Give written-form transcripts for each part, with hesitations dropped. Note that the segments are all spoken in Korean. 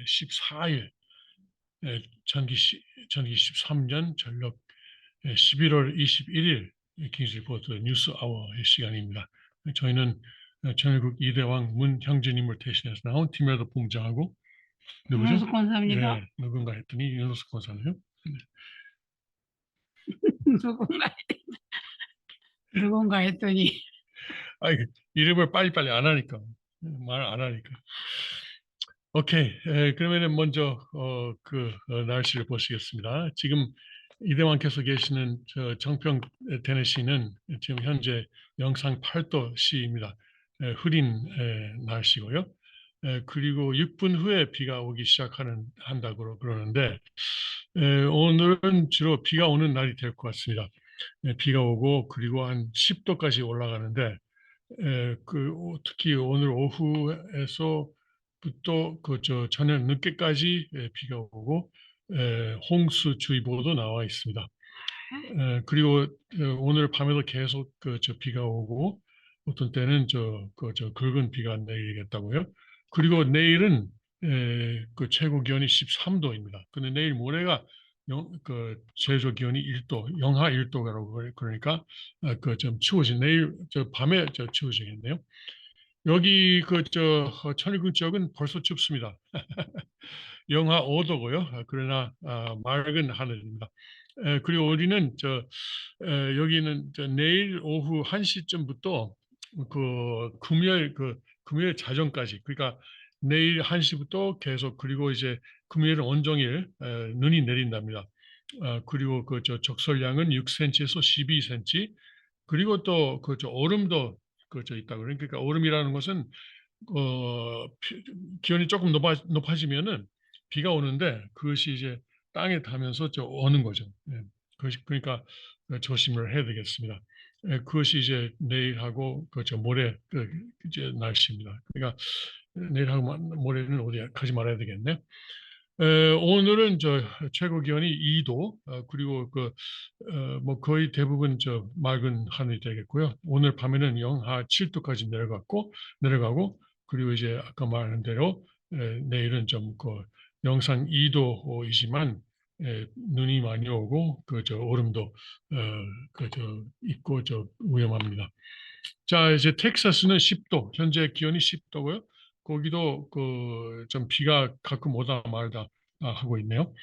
14일 전기 13년 전력 11월 21일 킹스리포트 뉴스 아워의 시간입니다. 저희는 전국 이대왕 문형진님을 대신해서 나온 팀에도 본부장하고 누구죠? 윤호숙 권사입니다. 네, 누군가 했더니 윤호숙 권사네요. 누군가 했더니 아이, 이름을 빨리빨리 안 하니까 말 안 하니까. 오케이. 그러면은 먼저 날씨를 보시겠습니다. 지금 이대왕께서 계시는 저 정평 테네시는 지금 현재 영상 8도씨입니다. 흐린 날씨고요. 그리고 6분 후에 비가 오기 한다고 그러는데 오늘은 주로 비가 오는 날이 될 것 같습니다. 비가 오고 그리고 한 10도까지 올라가는데 특히 오늘 오후에서부터 저녁 늦게까지 비가 오고 홍수주의보도 나와 있습니다. 그리고 오늘 밤에도 계속 비가 오고 어떤 때는 굵은 비가 내리겠다고요. 그리고 내일은 그 최고 기온이 13도입니다. 근데 내일 모레가 최저 기온이 1도, 영하 1도라고 그러니까 좀 추워진 내일 밤에 추워지겠네요. 여기 천일군 지역은 벌써 춥습니다. 영하 5도고요. 그러나 맑은 하늘입니다. 그리고 우리는 여기는 내일 오후 1시쯤부터 금요일 자정까지, 그러니까 내일 1시부터 계속, 그리고 이제 금요일은 온종일 눈이 내린답니다. 그리고 적설량은 6cm에서 12cm, 그리고 또 얼음도 있다고. 그러니까 얼음이라는 것은 기온이 조금 높아지면은 비가 오는데 그것이 이제 땅에 닿으면서 오는 거죠. 그러니까 조심을 해야 되겠습니다. 그것이 이제 내일하고 모레 이제 날씨입니다. 그러니까 내일하고 모레는 어디 가지 말아야 되겠네. 오늘은 최고 기온이 2도, 그리고 뭐 거의 대부분 맑은 하늘이 되겠고요. 오늘 밤에는 영하 7도까지 내려가고, 그리고 이제 아까 말한 대로 내일은 좀 영상 2도이지만 눈이 많이 오고 얼음도 있고 위험합니다. 자, 이제 텍사스는 10도, 현재 기온이 10도고요. 거기도 좀 비가 가끔 오다 말다 하고 있네요.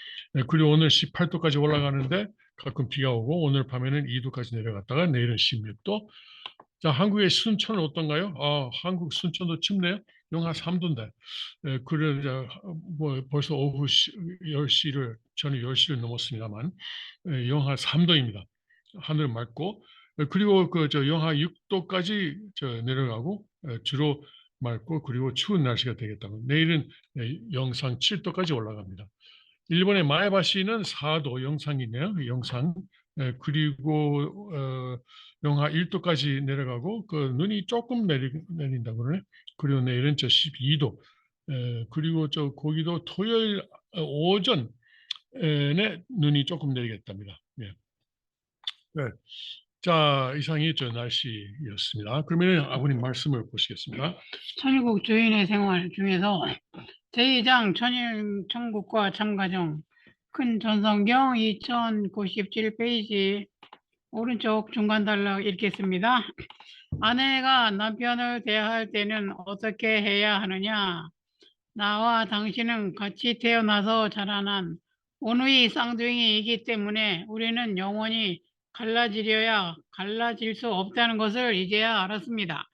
그리고 오늘 18도까지 올라가는데 가끔 비가 오고, 오늘 밤에는 2도까지 내려갔다가 내일은 16도. 자, 한국의 순천은 어떤가요? 한국 순천도 춥네요. 영하 3도인데. 그래, 뭐 벌써 오후 10시를, 저는 10시를 넘었습니다만, 영하 3도입니다. 하늘 맑고, 그리고 영하 6도까지 내려가고, 주로 맑고, 그리고 추운 날씨가 되겠다고. 내일은 영상 7도까지 올라갑니다. 일본의 마에바시는 4도 영상이네요. 영상. 그리고 영하 1도까지 내려가고 눈이 조금 내린다고 그러네. 그리고 내일은 12도. 그리고 거기도 토요일 오전에 눈이 조금 내리겠답니다. 예. 네. 자, 이상이 날씨였습니다. 그러면 아버님 말씀을 보시겠습니다. 천일국 주인의 생활 중에서 제2장 천일천국과 참가정 큰 전성경 2097페이지 오른쪽 중간 단락 읽겠습니다. 아내가 남편을 대할 때는 어떻게 해야 하느냐? 나와 당신은 같이 태어나서 자라난 온누이 쌍둥이이기 때문에 우리는 영원히 갈라질 수 없다는 것을 이제야 알았습니다.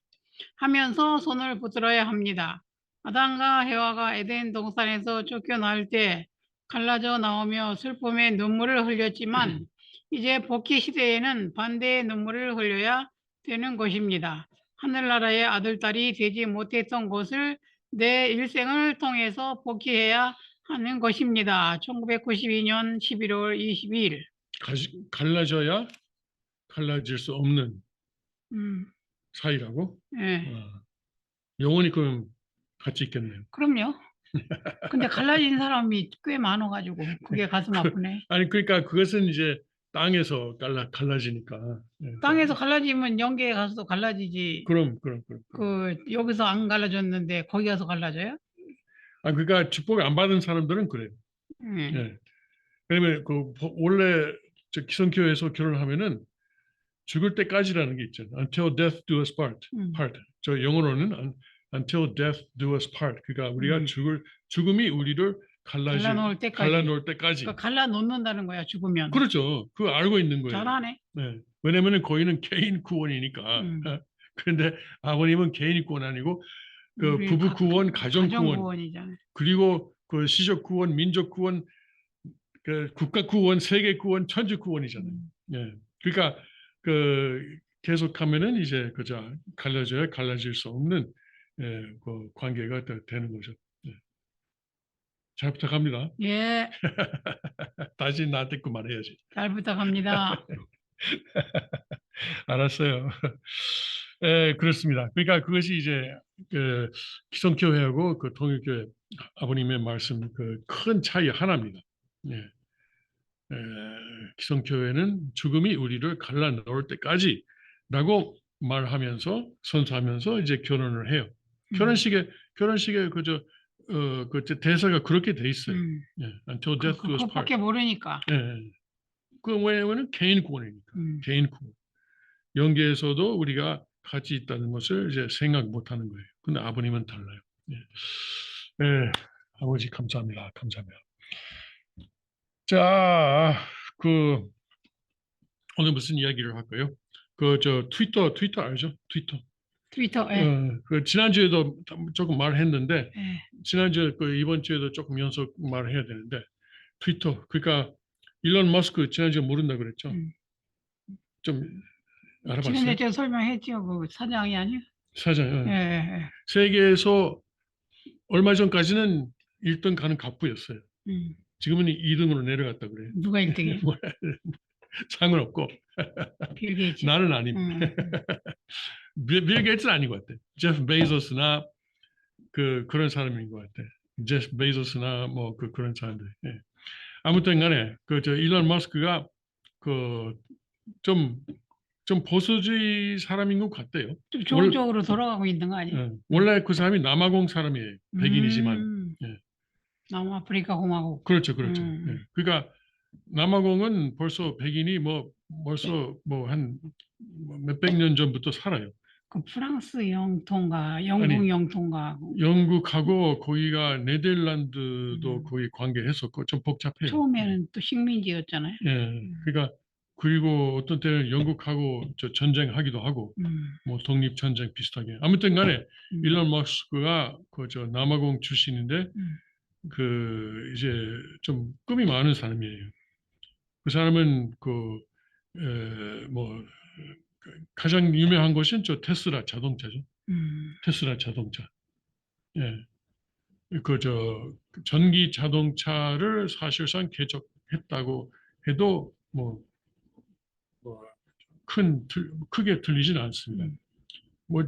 하면서 손을 붙들어야 합니다. 아담과 해와가 에덴 동산에서 쫓겨날 때 갈라져 나오며 슬픔의 눈물을 흘렸지만 이제 복귀 시대에는 반대의 눈물을 흘려야 되는 것입니다. 하늘나라의 아들딸이 되지 못했던 것을 내 일생을 통해서 복귀해야 하는 것입니다. 1992년 11월 22일. 갈라져야 갈라질 수 없는 사이라고? 네. 영원히 그럼 같이 있겠네요. 그럼요. 근데 갈라진 사람이 꽤 많아가지고 그게 가슴 아프네. 아니 그러니까 그것은 이제 땅에서 갈라지니까. 땅에서 갈라지면 영계에 가서도 갈라지지. 그럼. 여기서 안 갈라졌는데 거기 가서 갈라져요? 그러니까 축복을 안 받은 사람들은 그래요. 예. 왜냐면 원래 기성교회에서 결혼하면은 죽을 때까지라는 게 있잖아요. Until death do us part. 저 영어로는 until death do us part. 그러니까 우리가 죽음이 우리를 갈라놓을 때까지. 갈라놓을 때까지. 그러니까 갈라놓는다는 거야, 죽으면. 그렇죠. 그거 알고 있는 거예요. 잘하네. 네. 왜냐면은 거기는 개인 구원이니까. 그런데 아버님은 개인 구원 아니고 그 부부 구원, 가정 구원, 구원이잖아요. 그리고 그 시적 구원, 민족 구원, 그 국가 구원, 세계 구원, 천주 구원이잖아요. 예. 그러니까 그 계속하면은 이제 그저 갈라져야 갈라질 수 없는 그 관계가 되는 거죠. 예. 잘 부탁합니다. 예, 다시 나한테 그만해야지. 잘 부탁합니다. 알았어요. 그렇습니다. 그러니까 그것이 이제 그 기성교회하고 그 통일교회 아버님의 말씀 그 큰 차이 하나입니다. 예. 기성교회는 죽음이 우리를 갈라놓을 때까지라고 말하면서 선서하면서 이제 결혼을 해요. 결혼식에 그저 그 대사가 그렇게 돼 있어요. 예. Until death do us part. 그것밖에 모르니까. 예. 그 왜냐면은 개인 구원이니까. 개인 구원. 영계에서도 우리가 같이 있다는 것을 이제 생각 못하는 거예요. 근데 아버님은 달라요. 예. 아버지 감사합니다. 감사합니다. 자, 오늘 무슨 이야기를 할까요? 트위터 알죠? 트위터. 예. 그 지난주에도 조금 말했는데 예. 지난주에 이번 주에도 조금 연속 말을 해야 되는데 트위터. 그러니까 일론 머스크 지난주에 모른다 그랬죠? 좀 알아봤어요? 지난주에 제가 설명했죠. 그 사장이 아니에요? 사장. 예. 세계에서 얼마 전까지는 1등 가는 갑부였어요. 지금은 2등으로 내려갔다 그래요. 누가 1등이에요? 상관없고. 빌 게이츠. 나는 아님. 빌 게이츠는 아닌 것 같아. 제프 베이조스나 그런 사람인 것 같아. 제프 베이조스나 뭐 그런 사람들. 예. 아무튼간에 일론 머스크가 좀 보수주의 사람인 것 같대요. 좀 좋은 쪽으로 돌아가고 있는 거 아니에요? 예. 원래 그 사람이 남아공 사람이에요. 백인이지만. 예. 남아프리카 공화국. 그렇죠. 예. 그러니까 남아공은 벌써 백인이 벌써 한 몇백 년 전부터 살아요. 그 프랑스 영토인가 영국 영토인가. 영국하고 거기가 네덜란드도 거기 관계했었고 좀 복잡해요. 처음에는 또 식민지였잖아요. 예. 그러니까 그리고 어떤 때는 영국하고 전쟁하기도 하고 뭐 독립 전쟁 비슷하게. 아무튼간에 일론 머스크가 남아공 출신인데 이제 좀 꿈이 많은 사람이에요. 그 사람은 가장 유명한 것은 테슬라 자동차죠. 테슬라 자동차. 예. 전기 자동차를 사실상 개척했다고 해도 크게 틀리지는 않습니다.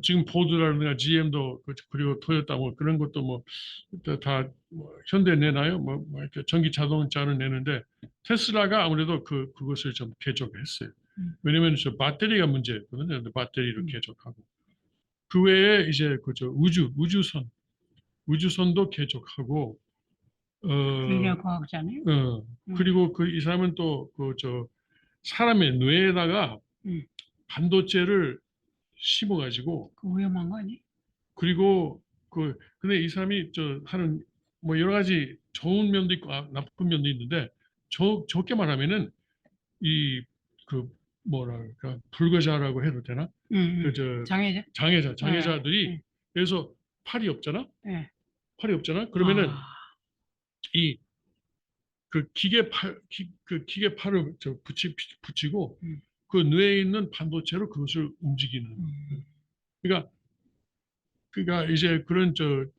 지금 포드라든가 GM도 그리고 토요타 그런 것도 다 현대 내나요? 이렇게 전기 자동차를 내는데 테슬라가 아무래도 그것을 좀 개척했어요. 왜냐면 배터리가 문제였거든요. 배터리를 개척하고 그 외에 이제 우주선도 개척하고 과학자네요. 그리고 이 사람은 또 사람의 뇌에다가 반도체를 심어가지고 위험한 거 아니에요? 그리고 근데 이 사람이 하는 여러 가지 좋은 면도 있고 나쁜 면도 있는데 좋게 말하면은 뭐랄까 불거자라고 해도 되나? 장애자들이 그래서 팔이 없잖아. 그러면은 기계 팔을 붙이고 그 뇌에 있는 반도체로 그것을 움직이는. 그러니까 이제 그런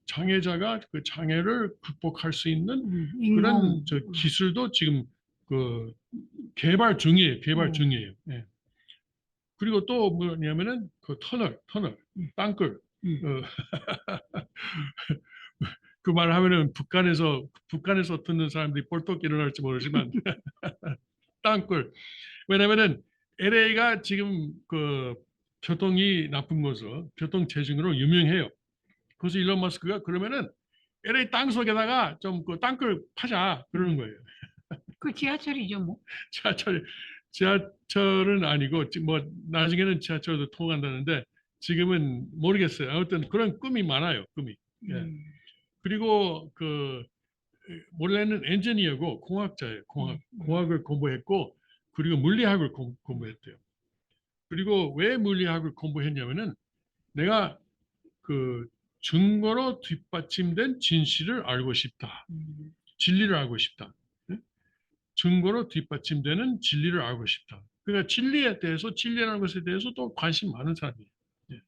장애자가 그 장애를 극복할 수 있는 그런 기술도 지금 개발 중이에요. 예. 그리고 또 뭐냐면은 터널, 땅굴. 그 말 하면은 북한에서 듣는 사람들이 뻘떡 일어날지 모르지만 땅굴. 왜냐면은 LA가 지금 교통이 나쁜 것으로 교통 체증으로 유명해요. 그래서 일론 머스크가 그러면은 LA 땅 속에다가 좀 그 땅굴 파자 그러는 거예요. 그 지하철이죠, 뭐. 지하철 지하철은 아니고 뭐 나중에는 지하철도 통한다는데 지금은 모르겠어요. 아무튼 그런 꿈이 많아요. 꿈이. 예. 음, 그리고 원래는 엔지니어고 공학자예요. 공학을 공부했고 그리고 물리학을 공부했대요. 그리고 왜 물리학을 공부했냐면은 내가 그 증거로 뒷받침된 진실을 알고 싶다. 음, 진리를 알고 싶다. 예? 증거로 뒷받침되는 진리를 알고 싶다. 그러니까 진리에 대해서 진리라는 것에 대해서 또 관심 많은 사람이에요. 예.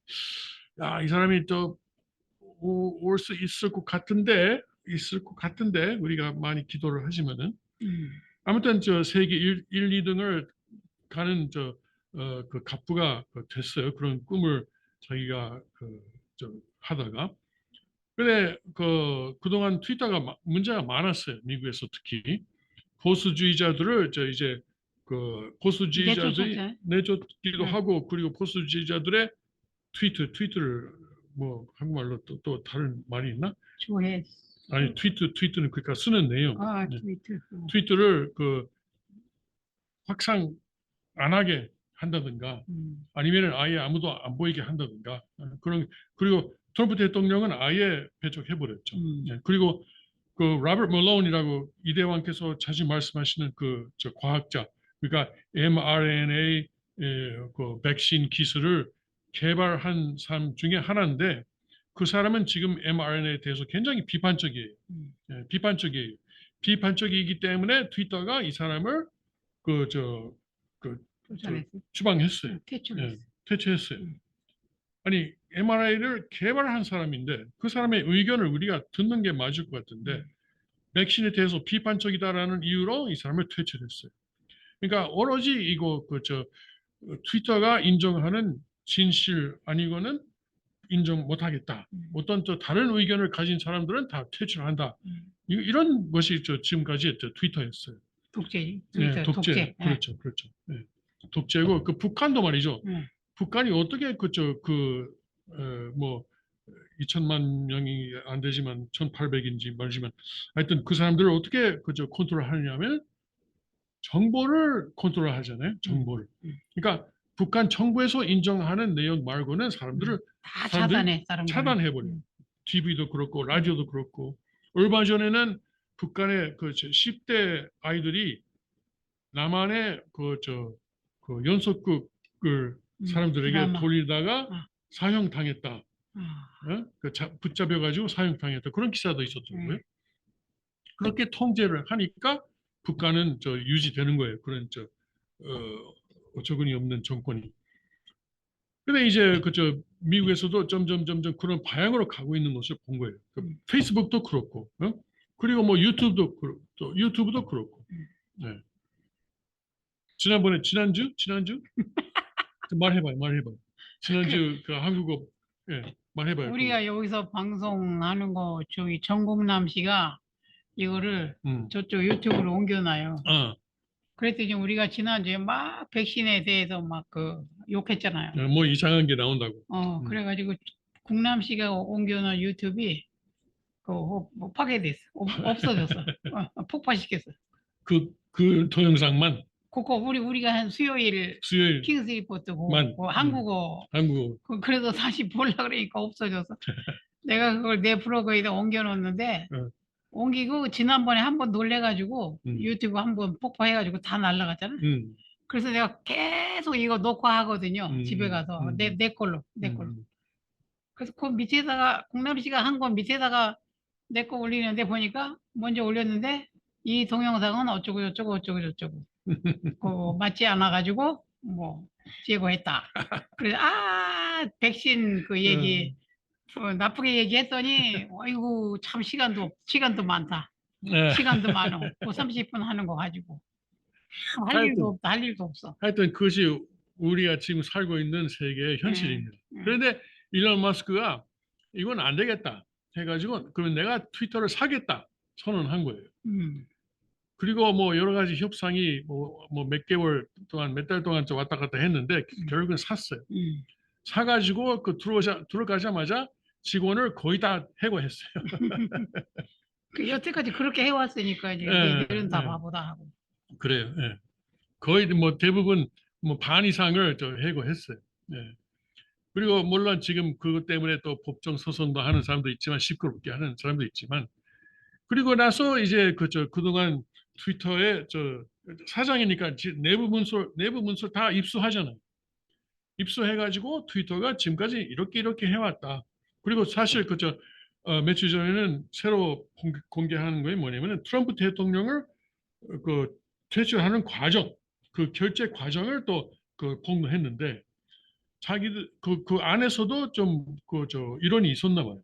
야, 이 사람이 또 올 수 있을 것 같은데 우리가 많이 기도를 하시면은 음, 아무튼 저 세계 1, 2등을 가는 그 갑부가 됐어요. 그런 꿈을 자기가 하다가 근데 그동안 트위터가 문제가 많았어요. 미국에서 특히 보수주의자들을 이제 그 보수주의자들이 내쫓았죠. 내쫓기도 응. 하고 그리고 보수주의자들의 트위터를 뭐 한국말로 또 다른 말이 있나? 조회. 아니 트위터는 그러니까 쓰는 내용. 아, 네. 트위터. 트위터를 확산 안 하게 한다든가 아니면 아예 아무도 안 보이게 한다든가 그리고 트럼프 대통령은 아예 배척해 버렸죠. 네. 그리고 그 로버트 멀론이라고 이대왕께서 자주 말씀하시는 저 과학자 그러니까 mRNA 그 백신 기술을 개발한 사람 중에 하나인데 그 사람은 지금 mRNA에 대해서 굉장히 비판적이에요. 예, 비판적이에요. 비판적이기 때문에 트위터가 이 사람을 그 저 그 쫓아냈어. 추방했어요. 퇴출했어. 예, 퇴치했어요. 음. 아니 mRNA를 개발한 사람인데 그 사람의 의견을 우리가 듣는 게 맞을 것 같은데 백신에 대해서 비판적이다라는 이유로 이 사람을 퇴출했어요. 그러니까 오로지 이거 트위터가 인정하는 진실 아니고는 인정 못하겠다. 어떤 또 다른 의견을 가진 사람들은 다 퇴출한다. 이런 것이 지금까지 트위터였어요. 독재. 네, 트위터 독재. 그렇죠, 그렇죠. 네. 독재고 그 북한도 말이죠. 북한이 어떻게 뭐 2천만 명이 안 되지만 1,800인지 말지만 하여튼 그 사람들을 어떻게 컨트롤하느냐면 정보를 컨트롤하잖아요. 정보를. 그러니까 북한 정부에서 인정하는 내용 말고는 다 사람들이 차단해, 사람들을. 차단해버려요. TV도 그렇고 라디오도 그렇고 얼마 전에는 북한의 10대 아이들이 남한의 그 연속극을 사람들에게 드라마. 돌리다가 아. 사형당했다. 아, 붙잡혀가지고 사형당했다. 그런 기사도 있었더라고요. 그렇게 통제를 하니까 북한은 유지되는 거예요. 그런 어처구니 없는 정권이. 근데 이제 미국에서도 점점 그런 방향으로 가고 있는 것을 본 거예요. 페이스북도 그렇고, 그리고 뭐 유튜브도 그렇고. 네. 지난주 말해봐요. 지난주 그 한국어 말해봐요. 우리가 여기서 방송하는 거 저기 정국남 씨가 이거를 저쪽 유튜브로 옮겨놔요. 그랬더니 우리가 지난주에 막 백신에 대해서 막 욕했잖아요. 뭐 이상한 게 나온다고. 그래가지고 국남 씨가 옮겨놓은 유튜브이 뭐 파괴됐어. 없어졌어. 폭파시켰어. 그 동영상만 그거 우리가 한 수요일 수요일 킹스 리포트고 만, 한국어 그래서 다시 보려 그러니까 없어져서 내가 그걸 내 블로그에다 옮겨놓는데 옮기고 지난번에 한번 놀래가지고 유튜브 한번 폭파해가지고 다 날라갔잖아. 그래서 내가 계속 이거 녹화하거든요. 집에 가서 내 걸로. 그래서 그 밑에다가 국남 씨가 한 건 밑에다가 내 거 올리는데 보니까 먼저 올렸는데 이 동영상은 어쩌고 저쩌고 맞지 않아 가지고 뭐 제거했다. 그래서 백신 그 얘기 나쁘게 얘기했더니 아이고 참 시간도 많다. 시간도 많어. 30분 하는 거 가지고 할 일도 없다. 할 일도 없어. 하여튼 그것이 우리가 지금 살고 있는 세계의 현실입니다. 그런데 일론 마스크가 이건 안 되겠다 해가지고 그러면 내가 트위터를 사겠다 선언한 거예요. 그리고 뭐 여러 가지 협상이 뭐 몇 개월 동안 몇 달 동안 왔다 갔다 했는데 결국은 샀어요. 사가지고 들어가자마자 직원을 거의 다 해고했어요. 그 여태까지 그렇게 해왔으니까 이제 예, 얘들은 다 예. 바보다 하고. 그래요. 예. 거의 뭐 대부분 뭐 반 이상을 저 해고했어요. 예. 그리고 물론 지금 그것 때문에 또 법정 소송도 하는 사람도 있지만 시끄럽게 하는 사람도 있지만 그리고 나서 이제 그동안 트위터에 사장이니까 내부 문서 다 입수하잖아요. 입수해가지고 트위터가 지금까지 이렇게 해왔다. 그리고 사실 며칠 전에는 새로 공개하는 거에 뭐냐면은 트럼프 대통령을 그 퇴출하는 과정, 그 결제 과정을 또 폭로했는데 자기들 그 안에서도 좀 이론이 있었나 봐요.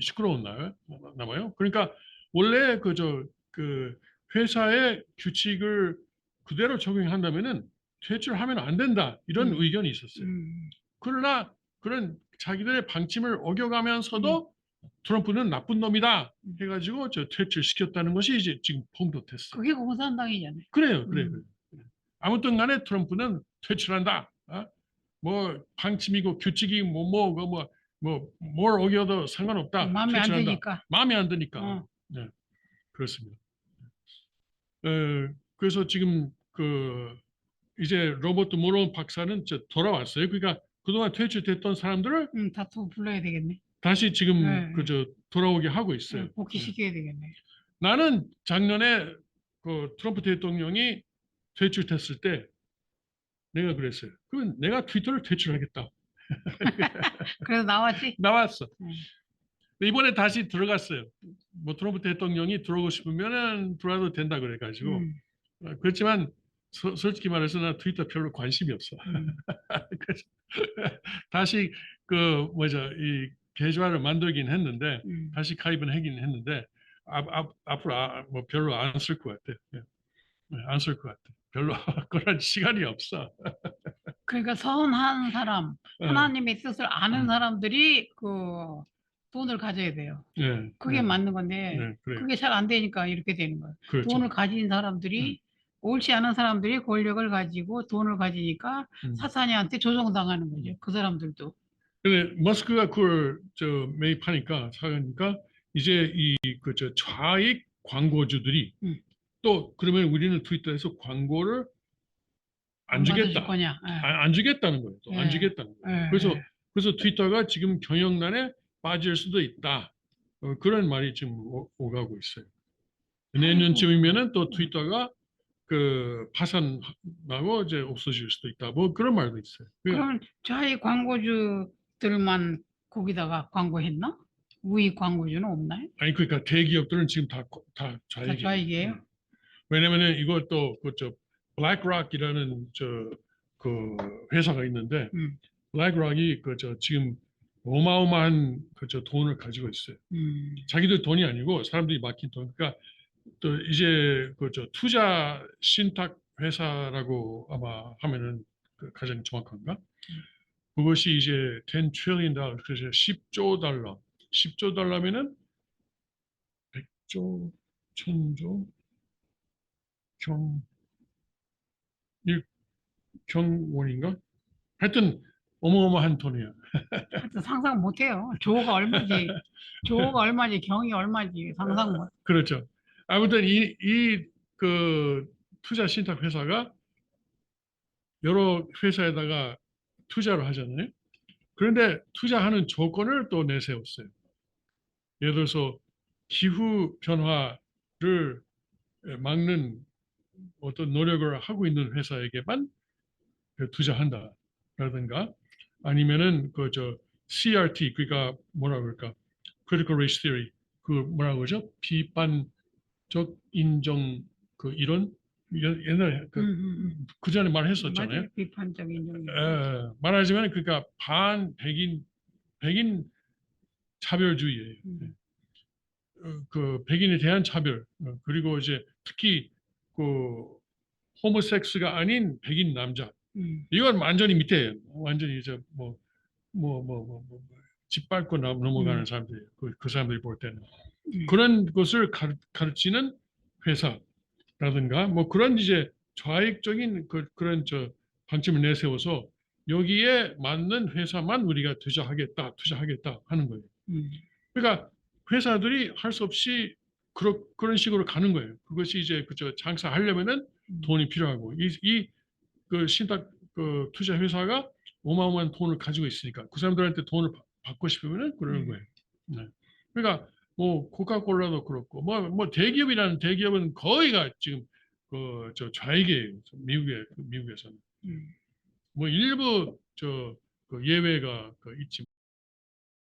시끄러웠나요? 나봐요. 그러니까 원래 그 회사의 규칙을 그대로 적용한다면은 퇴출하면 안 된다 이런 의견이 있었어요. 그러나 그런 자기들의 방침을 어겨가면서도 트럼프는 나쁜 놈이다 해가지고 퇴출시켰다는 것이 이제 지금 폭로됐어요. 그게 공산당이잖아요. 그래요. 아무튼 간에 트럼프는 퇴출한다. 뭐 방침이고 규칙이 뭘 어겨도 상관없다. 마음에 안 퇴출한다. 드니까. 마음에 안 드니까. 네, 그렇습니다. 그래서 지금 이제 로버트 모론 박사는 돌아왔어요. 그러니까 그동안 퇴출됐던 사람들을 다 또 불러야 되겠네. 다시 지금 네. 돌아오게 하고 있어요. 복귀시켜야 되겠네. 나는 작년에 트럼프 대통령이 퇴출됐을 때 내가 그랬어요. 그럼 내가 트위터를 퇴출하겠다. 그래서 나왔지? 나왔어. 근데 이번에 다시 들어갔어요. 뭐 트럼프 대통령이 들어오고 싶으면은 들어와도 된다 그래가지고 그렇지만 솔직히 말해서 나 트위터 별로 관심이 없어. 그래서 다시 이 계좌를 만들긴 했는데 다시 가입은 하긴 했는데 앞으로 뭐 별로 안 쓸 것 같아. 안 쓸 것 같아. 별로 그런 시간이 없어. 그러니까 선한 사람, 하나님의 뜻을 아는 사람들이 돈을 가져야 돼요. 네, 그게 맞는 건데 네, 그래요. 그게 잘 안 되니까 이렇게 되는 거예요. 그렇죠. 돈을 가진 사람들이 옳지 않은 사람들이 권력을 가지고 돈을 가지니까 사탄이한테 조종당하는 거죠. 그 사람들도. 근데 머스크가 그걸 매입하니까 사니까 이제 좌익 광고주들이 또 그러면 우리는 트위터에서 광고를 안 받아줄 주겠다. 거냐? 안 주겠다는 거예요. 또 안 예. 주겠다는 거예요. 예. 그래서 트위터가 지금 경영난에 빠질 수도 있다. 그런 말이 지금 오가고 있어요. 내년쯤이면은 또 트위터가 파산하고 이제 없어질 수도 있다. 뭐 그런 말도 있어요. 그럼 좌익 광고주들만 거기다가 광고했나? 우익 광고주는 없나요? 아니 그러니까 대기업들은 지금 다 다 좌익이에요. 좌익이에요? 왜냐면은 이것도 블랙락이라는 그 회사가 있는데 블랙락이 지금 어마어마한 돈을 가지고 있어요. 자기들 돈이 아니고 사람들이 맡긴 돈. 그러니까 또 이제 투자 신탁 회사라고 아마 하면은 가장 정확한가? 그것이 이제 10 trillion 달러, 그래서 10조 달러. 10조 달러면은 100조, 1000조, 경원인가? 하여튼 어마어마한 돈이야. 하여튼 상상 못해요. 조가 얼마지, 경이 얼마지 상상 못. 그렇죠. 아무튼 그 투자 신탁 회사가 여러 회사에다가 투자를 하잖아요. 그런데 투자하는 조건을 또 내세웠어요. 예를 들어서 기후 변화를 막는 어떤 노력을 하고 있는 회사에게만 투자한다라든가 아니면은 CRT 그러니까 뭐라 그럴까? Critical Race Theory 그 뭐라 그러죠? 비판적 인정 이론 옛날에 그 전에 말했었잖아요. 맞아요. 비판적 인정. 말하자면 그러니까 백인 차별주의예요. 백인에 대한 차별 그리고 이제 특히 호모섹스가 아닌 백인 남자 이건 완전히 밑에 완전히 이제 짓밟고 넘어가는 사람들이에요. 그 사람들이 볼 때는 그런 것을 가르치는 회사라든가 뭐 그런 이제 좌익적인 그런 방침을 내세워서 여기에 맞는 회사만 우리가 투자하겠다 하는 거예요. 그러니까 회사들이 할 수 없이 그런 식으로 가는 거예요. 그것이 이제 그저 장사하려면은 돈이 필요하고 그 신탁 그 투자 회사가 어마어마한 돈을 가지고 있으니까 그 사람들한테 돈을 받고 싶으면은 그러는 거예요. 네. 그러니까 뭐 코카콜라도 그렇고 뭐 대기업이라는 대기업은 거의가 지금 그 저 좌익이에요. 미국에서는. 뭐 일부 그 예외가 있지.